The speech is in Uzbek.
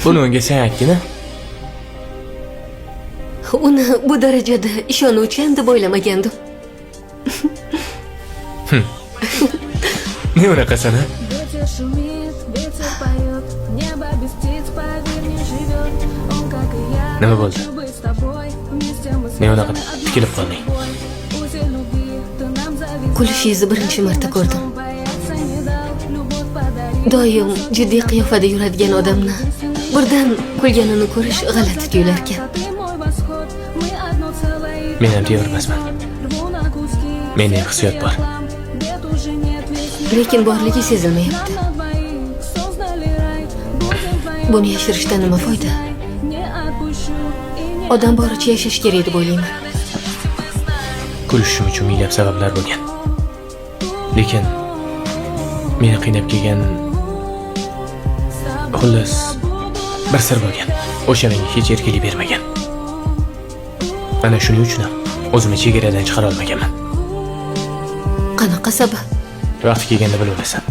Buni unga sen aytgin. Uni bu darajada ishonuvchan deb o'ylamagandim. Ne unaqasan, ha? Ветер шумит, ветер поет, небо без птиц, поверь, не живет. Он, как и я, Nima bo'ldi? хочу быть с тобой. Вместе мы Ne unaqa сможем одну tikilib qolding? собой. Узел любви, ты нам завязал. Kulishingizni birinchi marta ko'rdim. Бояться не дал, любовь подарил. Doim jiddiy qiyofada yuradigan odamni birdan kulganini ko'rish g'alati tuyular ekan. Ты мой восход, мы одно целое. Men ham tevirmasman. Рву на куски. Menda hissiyot bor. Бед уже нет, весь мир Lekin borligi sezilmayapti. на двоих создали рай. Будем вдвоем. Buni yashirishdan nima foyda? Не отпущу и не Odam boricha yashash kerak deb o'ylayman. Kulishim uchun minglab sabablar bo'lgan. Lekin meni qiynab kelgan xullas bir sir bo'lgan. O'sha menga hech erkinlik bermagan. Mana shuning uchun ham o'zimni chegaradan chiqara olmaganman. Qanaqa sabab? Vaqti kelganda bilib olasan.